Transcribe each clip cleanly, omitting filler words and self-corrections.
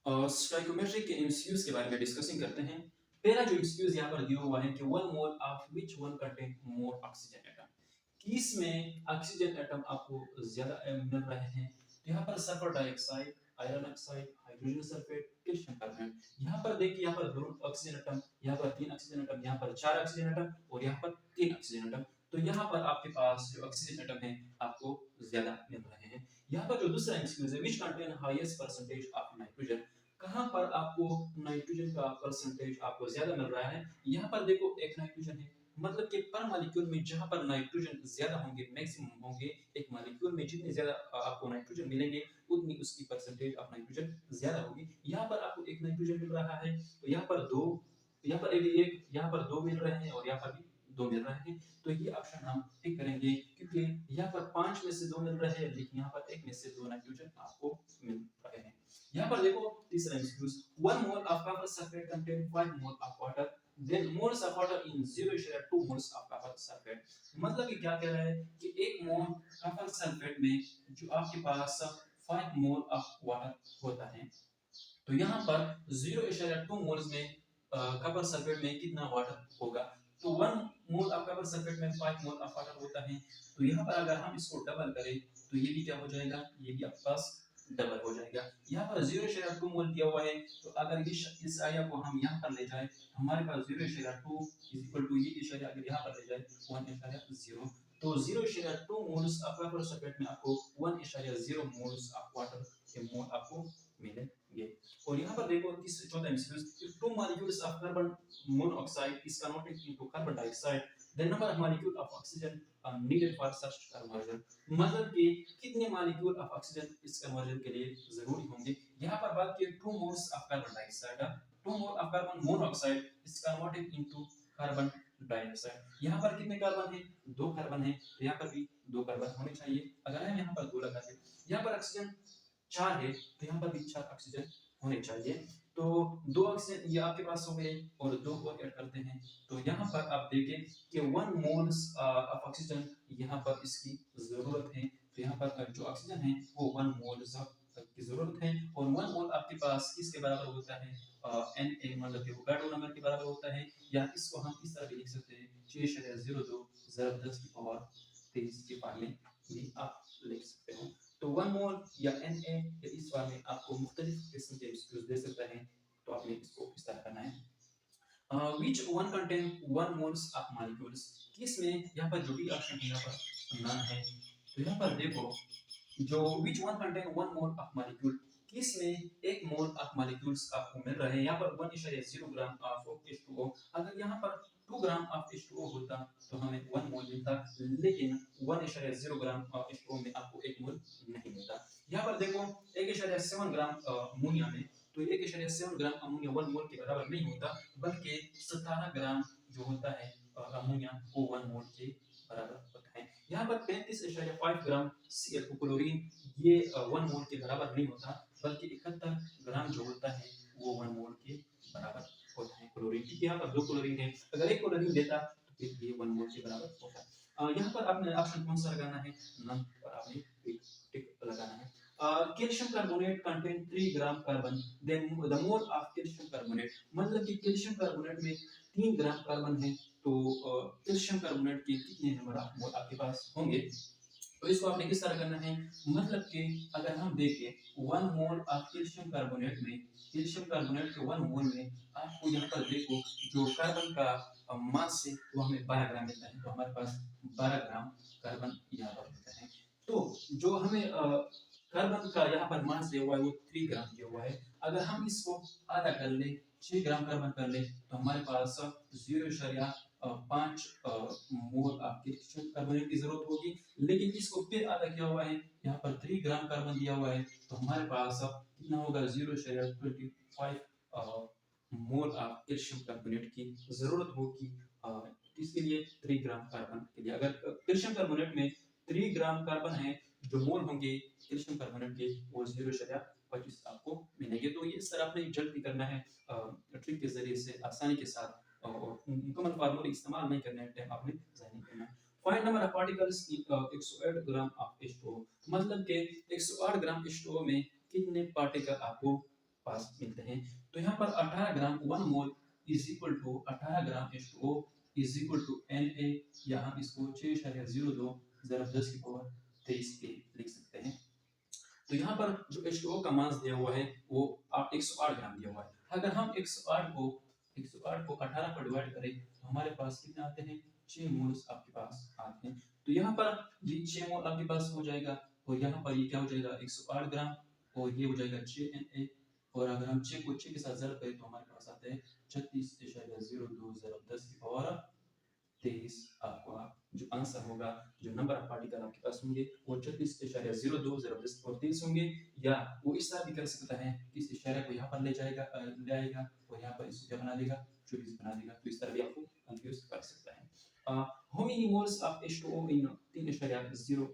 Stoichiometry के MCQs के बारे में डिस्कसिंग करते हैं। पहला जो एमसीक्यूज यहाँ पर दिया हुआ है कि one mole of which one contain more oxygen atom, किस में ऑक्सीजन एटम आपको ज्यादा मिल रहे हैं। तो यहाँ पर sulphur dioxide, iron oxide, hydrogen sulphate, calcium carbonate. यहाँ पर देखिए, यहाँ पर दो ऑक्सीजन एटम, यहाँ पर तीन ऑक्सीजन एटम, यहाँ पर चार ऑक्सीजन एटम और यहाँ पर तीन ऑक्सीजन एटम। तो यहाँ पर आपके पास जो ऑक्सीजन एटम है आपको ज्यादा मिल रहे हैं। यहाँ पर जो दूसरा एमसीक्यूज है, which contain highest percentage of nitrogen, कहां पर आपको नाइट्रोजन का परसेंटेज आपको ज्यादा मिल रहा है। यहाँ पर देखो, एक नाइट्रोजन है, मतलब कि पर मॉलिक्यूल में जहां पर नाइट्रोजन ज्यादा होंगे, मैक्सिमम होंगे, एक मॉलिक्यूल में जितने ज्यादा आपको नाइट्रोजन मिलेंगे उतनी उसकी परसेंटेज ऑफ नाइट्रोजन ज्यादा होगी। यहाँ पर आपको एक नाइट्रोजन मिल रहा है, तो यहाँ पर दो, यहाँ पर एक, यहाँ पर दो मिल रहे हैं और यहाँ पर भी दो मिल रहे हैं। तो ये ऑप्शन हम टिक करेंगे, क्योंकि यहाँ पर पांच में से दो मिल रहे हैं, लेकिन यहाँ पर एक में से दो नाइट्रोजन आपको मिल रहे हैं। यहाँ पर देखो, तीसरा MCQs, one mole of copper sulphate contain 5 mole of water, then moles of water in 0.2 moles of copper sulphate. मतलब कि क्या कह रहा है कि एक मोल कॉपर सल्फेट में जो आपके पास 5 मोल ऑफ वाटर होता है, तो यहाँ पर 0.2 मोल्स में कॉपर सल्फेट में कितना वाटर होगा। तो 1 मोल ऑफ कॉपर सल्फेट में 5 मोल ऑफ वाटर होता है। तो यहाँ पर अगर हम इसको डबल करें तो ये भी क्या हो जाएगा, ये भी आपके पास डबल हो जाएगा। यहाँ पर 0.2 मोल दिया हुआ है, तो अगर इस आया को हम यहाँ पर ले जाए, हमारे पास 0.2 इज इक्वल टू ये इशारा अगर यहाँ पर ले जाए 1.0, तो 0.2 मोल्स ऑफ कॉपर सल्फेट में आपको 1.0 मोल्स ऑफ वाटर के मोल आपको मिलेंगे। और यहाँ पर देखो, चौथा MCQ, two molecules of carbon monoxide is converted into carbon dioxide, the number of molecule of oxygen needed for such conversion. मतलब कि कितने मॉलिक्यूल ऑफ ऑक्सीजन इस कन्वर्जन के लिए जरूरी होंगे। यहाँ पर बात की two moles of carbon dioxide, two mole of carbon monoxide is converted into carbon dioxide. यहाँ पर कितने कार्बन है, दो कार्बन है, तो यहाँ पर भी दो कार्बन होने चाहिए। अगर हम यहाँ पर दो लगाते हैं, यहाँ पर ऑक्सीजन चार है, तो यहाँ पर भी चार ऑक्सीजन होने चाहिए। तो दो ऑक्सीजन ये आपके पास हो गए और दो और ऐड करते हैं, तो यहाँ पर आप देखें कि 1 मोल्स ऑफ ऑक्सीजन यहाँ पर इसकी जरूरत है। तो यहाँ पर जो ऑक्सीजन है वो 1 मोल्स की जरूरत है, और 1 मोल आपके पास किसके बराबर होता है, एन ए, मतलब कि वोगाडो नंबर के बराबर होता है। या इसको हम इस तरह भी लिख सकते हैं, 6.02 ज़रा 10 की पावर 23 के पाले भी आप लिख सकते हो। तो 1 मोल या एन ए, इस बार में आपको मुख्तलिफ किस्म के एमसीक्यूज दे सकता है, तो आपने इसको इस तरह करना है। Which one contain 1 moles of molecules, किस में, यहाँ पर जो भी ऑप्शन यहाँ पर नन है। तो यहाँ पर देखो, जो which one contain 1 mole of molecule, किस में एक मोल ऑफ मॉलिक्यूल्स आपको मिल रहे हैं। यहाँ पर 1.0 ग्राम ऑफ H2O, अगर यहाँ पर 2 ग्राम ऑफ H2O होता तो हमें 1 मोल मिलता, लेकिन 1.0 ग्राम H2O में आपको एक मोल नहीं मिलता। यहाँ पर देखो, 1.7 ग्राम अमोनिया में, तो 1.7 ग्राम अमोनिया 1 मोल के बराबर नहीं होता, बल्कि 17 ग्राम जो होता है अमोनिया वो 1 मोल के बराबर होता है। यहाँ पर 35.5 ग्राम Cl क्लोरीन, ये 1 मोल के बराबर नहीं होता, बल्कि 71 ग्राम जो होता है वो 1 मोल के बराबर होता है क्लोरीन, क्योंकि यहाँ पर दो क्लोरीन है, अगर एक क्लोरीन देता तो फिर ये 1 मोल के बराबर होता। यहाँ पर आपने ऑप्शन कौन सा लगाना है, नन पर आपने टिक लगाना है। Calcium carbonate contain 3 gram carbon, then the mole of calcium carbonate, मतलब कि कैल्शियम कार्बोनेट में 3 ग्राम कार्बन है, तो कैल्शियम कार्बोनेट के कितने नंबर ऑफ मोल आपके पास होंगे। तो इसको आपने किस तरह करना है, मतलब कि अगर हम देखें 1 मोल ऑफ कैल्शियम कार्बोनेट में, कैल्शियम कार्बोनेट के 1 मोल में आपको यहाँ पर देखो जो कार्बन का मास है वो हमें 12 ग्राम मिलता है, तो हमारे पास 12 ग्राम कार्बन यहाँ पर होता है। तो जो हमें कार्बन का यहाँ पर मास दिया हुआ है वो 3 ग्राम दिया हुआ है। अगर हम इसको आधा कर ले, 6 ग्राम कार्बन कर ले, तो हमारे पास 0.5 मोल ऑफ कैल्शियम कार्बोनेट की जरूरत होगी। लेकिन इसको फिर आधा किया हुआ है, यहाँ पर 3 ग्राम कार्बन दिया हुआ है, तो हमारे पास अब कितना होगा, 0.25 मोल ऑफ कैल्शियम कार्बोनेट की जरूरत होगी। इसके लिए 3 ग्राम कार्बन के लिए, अगर कैल्शियम कार्बोनेट में 3 ग्राम कार्बन है, जो मोल होंगे कैल्शियम कार्बोनेट के वो 0.25 आपको मिलेंगे। तो ये इस तरह आपने जल्दी करना है ट्रिक के जरिए से आसानी के साथ, और मुकम्मल फार्मूले इस्तेमाल नहीं करना है, टाइम आपने ज़ाया नहीं करना है। Find number of particles in 108 gram of H2O, मतलब कि 108 ग्राम H2O में कितने पार्टिकल आपको पास मिलते हैं। तो यहाँ पर 18 gram 1 mole is equal to 18 gram H2O is equal to Na, या हम इसको 6.02 ज़रब 10 की पावर 23 के लिख सकते हैं। तो यहाँ पर जो H2O का मास दिया हुआ है वो 108 ग्राम दिया हुआ है। अगर हम 108 को 18 पर डिवाइड करें तो हमारे पास कितने आते हैं, 6 मोल्स आपके पास आते हैं। तो यहाँ पर ये 6 मोल आपके पास हो जाएगा, और यहाँ पर ये क्या हो जाएगा 108 ग्राम, और ये हो जाएगा 6 Na, और अगर हम 6 को 6 के साथ ज़रब करें तो हमारे पास आते हैं 36.02 ज़रब 10 की पावर 23। आपका जो आंसर होगा, जो नंबर ऑफ पार्टिकल आपके पास होंगे वो 36.02 ज़रब 10 की पावर 23 होंगे। या वो इस तरह भी कर सकता है कि इस इशारे को यहाँ पर ले आएगा और यहाँ पर इसको क्या बना देगा, 24 बना देगा। तो इस तरह भी आपको कंफ्यूज कर सकता है। How many moles of H2O इन 3.0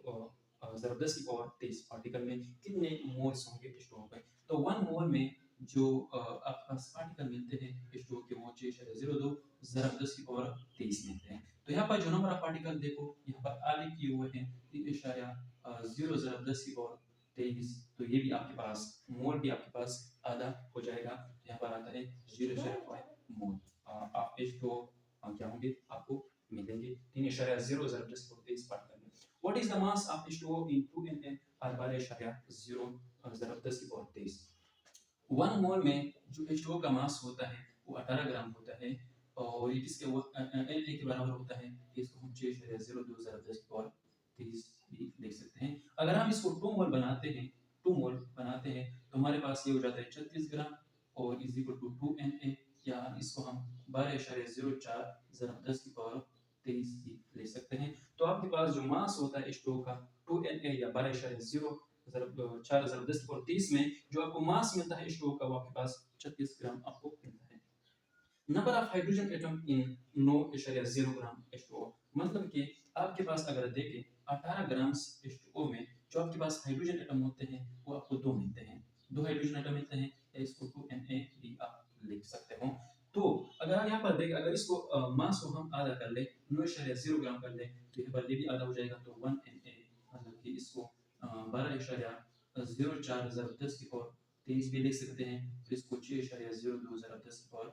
ज़रब 10 की पावर 23 पार्टिकल में कितने मोल्स होंगे H2O के? तो 1 मोल में जो आपके पास पार्टिकल मिलते हैं H2O के वो 6.02 ज़रब 10 की पावर 23 मिलते हैं। तो यहाँ पर जो नंबर ऑफ पार्टिकल देखो यहाँ पर आगे किए हुए हैं 3.0 ज़रब 10 की पावर 23। तो ये भी आपके पास मोल भी आपके पास आधा हो जाएगा। यहाँ पर आता है 0.5 मोल आप H2O क्या होंगे आपको मिलेंगे 3.0 ज़रब 10 की पावर 23 पार्टिकल में। What is the mass of H2O in 2Na और 12.0 ज़रब 10 की पावर 23? 1 मोल में जो H2O का मास होता है वो 18 ग्राम होता है, और ये किसके Na के बराबर होता है, इसको हम 6.02 ज़रब 10 की पावर 23 भी लिख सकते हैं। अगर हम इसको 2 मोल बनाते हैं तो हमारे पास ये हो जाता है 36 ग्राम और इज इक्वल टू 2Na, या इसको हम 12.04 ज़रब 10 की पावर 23 भी ले सकते हैं। तो आपके पास जो मास होता है H2O का 2Na या 12.0 4 ज़रब 10 की पावर 23 में जो आपको मास मिलता है H2O का वो आपके पास 36 ग्राम आपको मिलता है। Number of hydrogen atom in 9.0 gram H2O, मतलब कि आपके पास अगर देखें 18 ग्राम H2O में जो आपके पास हाइड्रोजन एटम होते हैं वो आपको 2 मिलते हैं, 2 हाइड्रोजन एटम मिलते हैं, या इसको 2Na भी आप लिख सकते हो। तो अगर आप यहाँ पर देखें, अगर इसको मास को हम आधा कर ले 9.0 ग्राम कर ले तो यहाँ पर ये भी आधा हो जाएगा, तो 1Na, मतलब कि इसको 12.04 ज़रब 10 की पावर 23 भी लिख सकते हैं, तो इसको 6.02 ज़रब 10 की पावर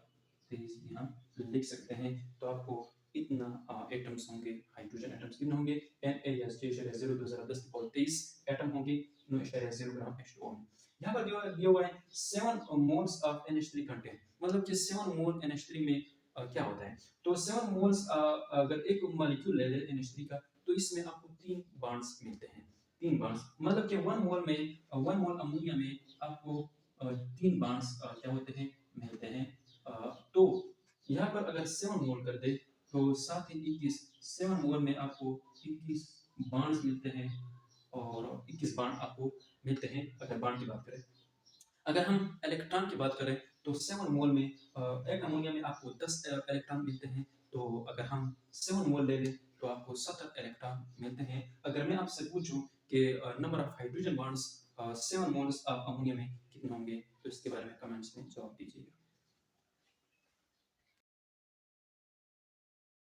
23 भी हम लिख सकते हैं। तो आपको इतना एटम्स होंगे, हाइड्रोजन एटम्स कितने होंगे, Na या 6.02 ज़रब 10 की पावर 23 एटम होंगे 9.0 ग्राम H2O में। यहाँ पर दिया हुआ है 7 मोल्स ऑफ NH3 कंटेंट, मतलब कि 7 मोल NH3 में क्या होता है। तो 7 मोल्स अगर एक मॉलिक्यूल ले ले NH3 का तो इसमें आपको 3 बॉन्ड्स मिलते हैं, 3 बॉन्ड्स, मतलब कि 1 मोल में 1 मोल अमोनिया में आपको 3 बॉन्ड्स क्या होते हैं, मिलते हैं। तो यहाँ पर अगर 7 मोल कर दे तो साथ ही 21 7 मोल में आपको 21 बॉन्ड्स मिलते हैं, और 21 बॉन्ड आपको मिलते हैं अगर बॉन्ड की बात करें। अगर हम इलेक्ट्रॉन की बात करें तो 7 मोल में एक अमोनिया में आपको 10 इलेक्ट्रॉन मिलते हैं, तो अगर हम 7 मोल ले लें तो आपको 17 इलेक्ट्रॉन मिलते हैं। अगर मैं आपसे पूछूं कि number of hydrogen bonds 7 moles of ammonia में कितने होंगे, तो इसके बारे में कमेंट्स में जवाब दीजिएगा।